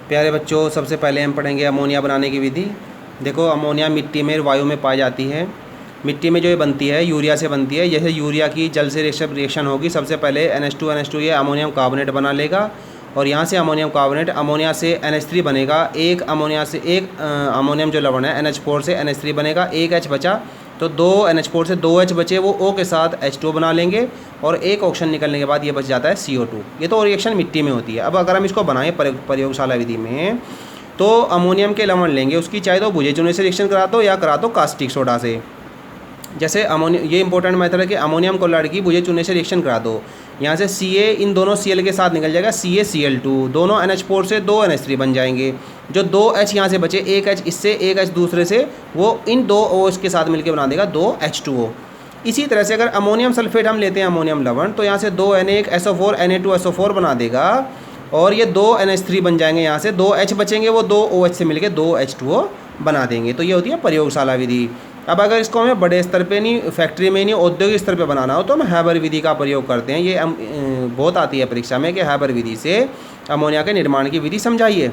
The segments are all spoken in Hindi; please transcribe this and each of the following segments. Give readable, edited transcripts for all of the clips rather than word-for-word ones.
प्यारे बच्चों, सबसे पहले हम पढ़ेंगे अमोनिया बनाने की विधि। देखो, अमोनिया मिट्टी में वायु में पाई जाती है। मिट्टी में जो ये बनती है यूरिया से बनती है। जैसे यूरिया की जल से रिएक्शन होगी, सबसे पहले NH2 ये अमोनियम कार्बोनेट बना लेगा और यहाँ से अमोनियम कार्बोनेट अमोनिया से NH3 बनेगा। एक अमोनिया से एक अमोनियम जो लवण है NH4 से NH3 बनेगा। एक H बचा तो दो NH4 से दो H बचे, वो O के साथ H2 बना लेंगे और एक ऑक्सीजन निकलने के बाद ये बच जाता है CO2। ये तो रिएक्शन मिट्टी में होती है। अब अगर हम इसको बनाएं प्रयोगशाला विधि में, तो अमोनियम के लवण लेंगे, उसकी चाहे तो भुजे चूने से रिएक्शन करा दो या करा दो कास्टिक सोडा से। जैसे अमोनियम, ये इंपॉर्टेंट मेथड है कि अमोनियम क्लोराइड की भुजे चूने से रिएक्शन करा दो। यहाँ से Ca इन दोनों Cl के साथ निकल जाएगा, CaCl2, दोनों NH4 से दो NH3 बन जाएंगे। जो दो H यहाँ से बचे, एक H इससे एक H दूसरे से, वो इन दो OH के साथ मिलकर बना देगा दो H2O। इसी तरह से अगर अमोनियम सल्फेट हम लेते हैं, अमोनियम लवण, तो यहाँ से दो Na SO4 Na2SO4 बना देगा और ये दो NH3 बन जाएंगे। यहाँ से दो H बचेंगे, वो दो OH से मिलकर दो H2O बना देंगे। तो ये होती है प्रयोगशाला विधि। अब अगर इसको हमें बड़े स्तर पे नहीं, फैक्ट्री में नहीं, औद्योगिक स्तर पे बनाना हो तो हम हैबर विधि का प्रयोग करते हैं। ये बहुत आती है परीक्षा में कि हैबर विधि से अमोनिया के निर्माण की विधि समझाइए।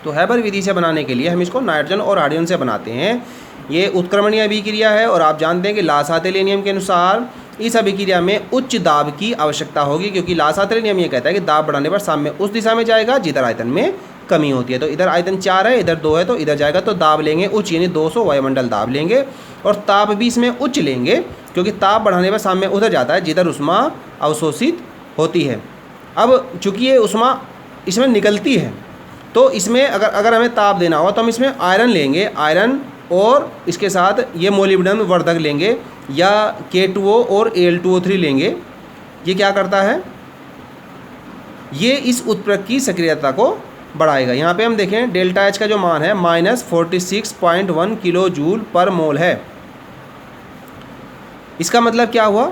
तो हैबर विधि से बनाने के लिए हम इसको नाइट्रोजन और हाइड्रोजन से बनाते हैं। ये उत्क्रमणीय अभिक्रिया है और आप जानते हैं कि लासाते नियम के अनुसार इस अभिक्रिया में उच्च दाब की आवश्यकता होगी, क्योंकि लासाते नियम ये कहता है कि दाब बढ़ाने पर साम्य उस दिशा में जाएगा जिधर आयतन में कमी होती है। तो इधर आयतन 4 है, इधर 2 है, तो इधर जाएगा तो दाब लेंगे उच्च, यानी 200 वायुमंडल दाब लेंगे और ताप भी इसमें उच्च लेंगे, क्योंकि ताप बढ़ाने पर साम्य उधर जाता है जिधर उष्मा अवशोषित होती है। अब चूंकि ये उष्मा इसमें निकलती है, तो इसमें अगर हमें ताप देना हो तो हम इसमें आयरन लेंगे, आयरन और इसके साथ ये मोलिब्डेनम वर्धक लेंगे या K2O और Al2O3 लेंगे। ये क्या करता है, ये इस उत्प्रेरक की सक्रियता को बढ़ाएगा। यहाँ पे हम देखें डेल्टा H का जो मान है -46.1 किलो जूल पर मोल है। इसका मतलब क्या हुआ,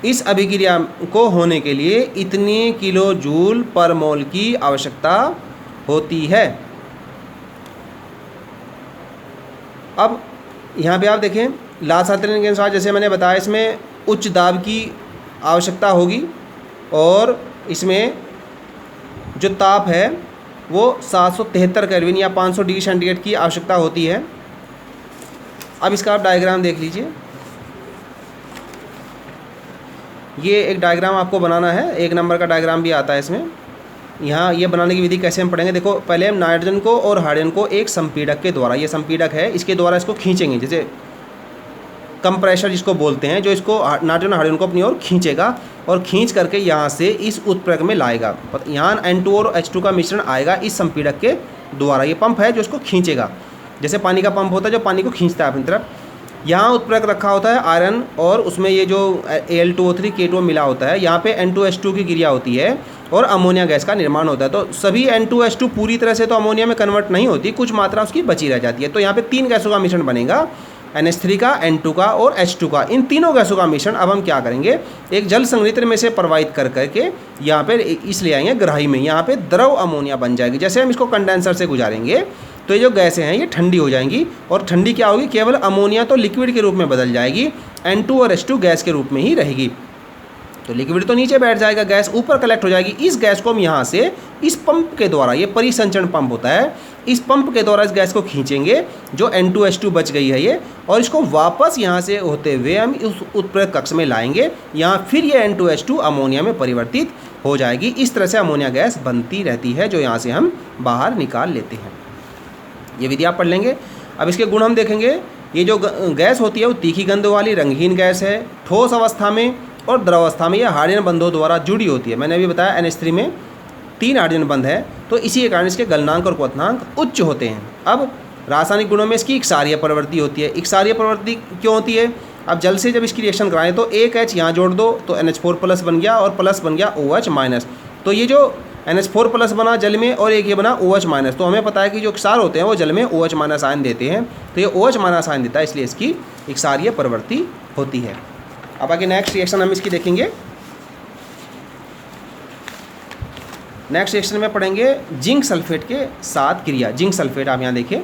इस अभिक्रिया को होने के लिए इतनी किलो जूल पर मोल की आवश्यकता होती है। अब यहाँ पे आप देखें लासाते नियम के अनुसार, जैसे मैंने बताया, इसमें उच्च दाब की आवश्यकता होगी और इसमें जो ताप है वो 773 केल्विन या 500 डिग्री सेंटीग्रेड की आवश्यकता होती है। अब इसका आप डायग्राम देख लीजिए। ये एक डायग्राम आपको बनाना है, 1 नंबर का डायग्राम भी आता है इसमें। यहाँ ये बनाने की विधि कैसे हम पढ़ेंगे, देखो पहले हम नाइट्रोजन को और हाइड्रोजन को एक संपीड़क के द्वारा, ये संपीड़क है, इसके द्वारा इसको खींचेंगे, जैसे कंप्रेशर जिसको बोलते हैं, जो इसको नाइट्रोजन हाइड्रोजन को अपनी ओर खींचेगा और खींच करके यहाँ से इस उत्प्रेरक में लाएगा। यहाँ N2 और H2 का मिश्रण आएगा इस संपीड़क के द्वारा। ये पंप है जो इसको खींचेगा, जैसे पानी का पंप होता है जो पानी को खींचता है अपनी तरफ। यहाँ उत्प्रेरक रखा होता है आयरन और उसमें ये जो Al2O3 K2O मिला होता है। यहाँ पे N2H2 की क्रिया होती है और अमोनिया गैस का निर्माण होता है। तो सभी N2H2 पूरी तरह से तो अमोनिया में कन्वर्ट नहीं होती, कुछ मात्रा उसकी बची रह जाती है। तो यहाँ पे 3 गैसों का मिश्रण बनेगा, NH3 का, N2 का और H2 का। इन तीनों गैसों का मिश्रण अब हम क्या करेंगे, एक जल संग्रहित्र में से प्रवाहित कर करके यहाँ पे इसलिए आएंगे ग्राही में। यहाँ पे द्रव अमोनिया बन जाएगी। जैसे हम इसको कंडेंसर से गुजारेंगे तो ये जो गैसें हैं ये ठंडी हो जाएंगी और ठंडी क्या होगी, केवल अमोनिया तो लिक्विड के रूप में बदल जाएगी, N2 और H2 गैस के रूप में ही रहेगी। तो लिक्विड तो नीचे बैठ जाएगा, गैस ऊपर कलेक्ट हो जाएगी। इस गैस को हम यहाँ से इस पंप के द्वारा, ये परिसंचरण पंप होता है, इस पंप के द्वारा इस गैस को खींचेंगे जो N2H2 बच गई है ये, और इसको वापस यहाँ से होते हुए हम इस उत्प्रेरक कक्ष में लाएंगे। यहाँ फिर ये N2H2 अमोनिया में परिवर्तित हो जाएगी। इस तरह से अमोनिया गैस बनती रहती है, जो यहाँ से हम बाहर निकाल लेते हैं। ये विधि आप पढ़ लेंगे। अब इसके गुण हम देखेंगे। ये जो गैस होती है वो तीखी गंध वाली रंगहीन गैस है। ठोस अवस्था में और द्रव अवस्था में यह हाइड्रोजन बंधों द्वारा जुड़ी होती है। मैंने अभी बताया NH3 में 3 हाइड्रोजन बंध है, तो इसी के कारण इसके गलनांक और क्वथनांक उच्च होते हैं। अब रासायनिक गुणों में इसकी इकसारीय प्रवृत्ति होती है। इकसारीय प्रवृत्ति क्यों होती है, अब जल से जब इसकी रिएक्शन कराएं तो एक H यहाँ जोड़ दो तो NH4+ बन गया और प्लस बन गया OH-। तो ये जो NH4+ बना जल में और एक ये बना OH-, तो हमें पता है कि जो क्षार होते हैं वो जल में OH- आयन देते हैं, तो ये OH- आयन देता है, इसलिए इसकी इकसारीय प्रवृत्ति होती है। अब आगे नेक्स्ट रिएक्शन हम इसकी देखेंगे। नेक्स्ट रिएक्शन में पढ़ेंगे जिंक सल्फेट के साथ क्रिया। जिंक सल्फेट आप यहाँ देखिए,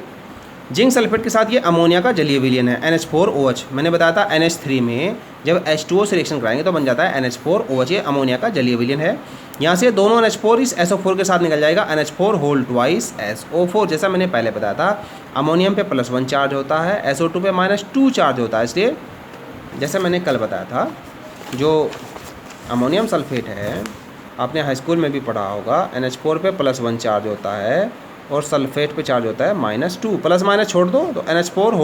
जिंक सल्फेट के साथ ये अमोनिया का जलीय विलयन है NH4OH। मैंने बताया था NH3 में जब H2O से रिएक्शन कराएंगे तो बन जाता है NH4OH, ये अमोनिया का जलीय विलयन है। यहाँ से दोनों NH4 इस SO4 के साथ निकल जाएगा, NH4 होल ट्वाइस SO4। जैसा मैंने पहले बताया था अमोनियम पे +1 चार्ज होता है, SO2 पे -2 चार्ज होता है। इसलिए जैसे मैंने कल बताया था जो अमोनियम सल्फेट है आपने हाई स्कूल में भी पढ़ा होगा, NH4 पे +1 चार्ज होता है और सल्फेट पे चार्ज होता है -2, प्लस माइनस छोड़ दो तो NH4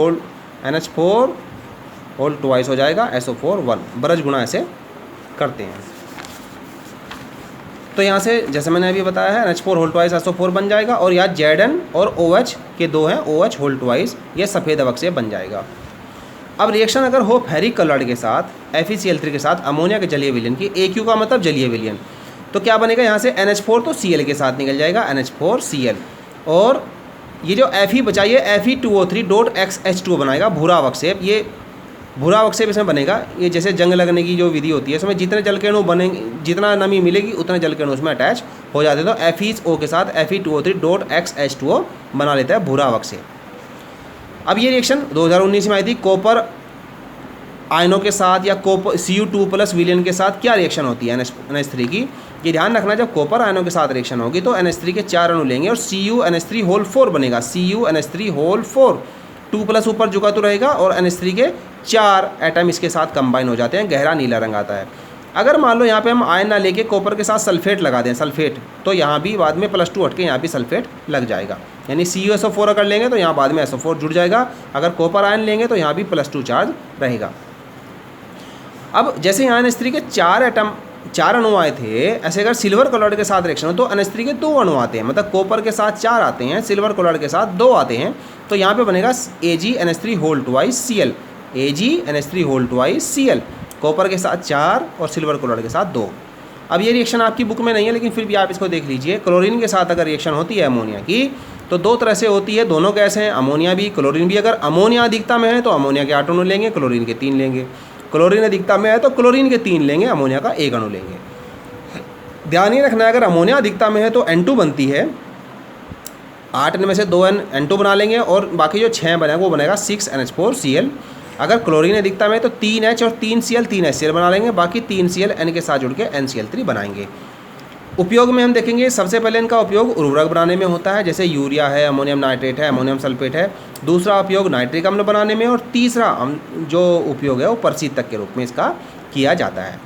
होल ट्वाइस हो जाएगा, SO4 1, ब्रज गुणा ऐसे करते हैं। तो यहाँ से जैसे मैंने अभी बताया है NH4 होल ट्वाइस SO4 बन जाएगा, और यहाँ Zn और OH के दो हैं, OH होल ट्वाइस, ये सफ़ेद अवक्षय बन जाएगा। अब रिएक्शन अगर हो फेरिक क्लोराइड के साथ FeCl3 के साथ अमोनिया के जलीय विलयन की, AQ का मतलब जलीय विलयन, तो क्या बनेगा यहाँ से NH4 तो Cl के साथ निकल जाएगा, NH4Cl, और ये जो Fe बचा ये Fe2O3.XH2O बनाएगा भूरा अवक्षेप। ये भूरा अवक्षेप इसमें बनेगा, ये जैसे जंग लगने की जो विधि होती है इसमें जितने जल के अणु बनेंगे, जितना नमी मिलेगी उतने जल के अणु उसमें अटैच हो जाते हैं। तो FeO के साथ Fe2O3.XH2O बना लेता है भूरा अवक्षेप। अब ये रिएक्शन 2019 में आई थी कॉपर आयनों के साथ या Cu2+ विलयन के साथ क्या रिएक्शन होती है NH3 की। ये ध्यान रखना, जब कॉपर आयनों के साथ रिएक्शन होगी तो NH3 के 4 अणु लेंगे और CuNH3 होल 4 बनेगा, CuNH3 होल 4, 2+ ऊपर झुका तो रहेगा और NH3 के 4 एटम इसके साथ कंबाइन हो जाते हैं, गहरा नीला रंग आता है। अगर मान लो यहाँ पे हम आयन ना लेके कॉपर के साथ सल्फेट लगा दें, सल्फेट, तो यहाँ भी बाद में +2 हट के यहाँ भी सल्फेट लग जाएगा, यानी CuSO4 अगर लेंगे तो यहाँ बाद में SO4 जुड़ जाएगा। अगर कॉपर आयन लेंगे तो यहाँ भी +2 चार्ज रहेगा। अब जैसे यहाँ NH3 के 4 अणु आए थे, ऐसे अगर सिल्वर क्लोराइड के साथ रिएक्शन हो तो NH3 के 2 अणु आते हैं, मतलब कॉपर के साथ 4 आते हैं, सिल्वर क्लोराइड के साथ 2 आते हैं, तो यहाँ पे बनेगा AgNH3 whole twice Cl, AgNH3 whole twice Cl, copper के साथ 4 और सिल्वर क्लोराइड के साथ 2। अब ये रिएक्शन आपकी बुक में नहीं है लेकिन फिर भी आप इसको देख लीजिए। क्लोरीन के साथ अगर रिएक्शन होती है अमोनिया की तो 2 तरह से होती है, दोनों गैस हैं, अमोनिया भी क्लोरीन भी। अगर अमोनिया अधिकता में है तो अमोनिया के 8 अणु लेंगे, क्लोरीन के 3 लेंगे। क्लोरीन अधिकता में है तो क्लोरीन के 3 लेंगे, अमोनिया का 1 अणु लेंगे। ध्यान ये रखना है अगर अमोनिया अधिकता में है तो N2 बनती है, 8 में से 2 N2 बना लेंगे और बाकी जो 6 बनेगा वो बनेगा 6NH4Cl। अगर क्लोरीन अधिकता में है तो 3H और 3Cl 3HCl बना लेंगे, बाकी 3Cl N के साथ जुड़ के NCl3 बनाएंगे। उपयोग में हम देखेंगे सबसे पहले इनका उपयोग उर्वरक बनाने में होता है, जैसे यूरिया है, अमोनियम नाइट्रेट है, अमोनियम सल्फेट है। दूसरा उपयोग नाइट्रिक अम्ल बनाने में, और तीसरा जो उपयोग है वो परशीतक के रूप में इसका किया जाता है।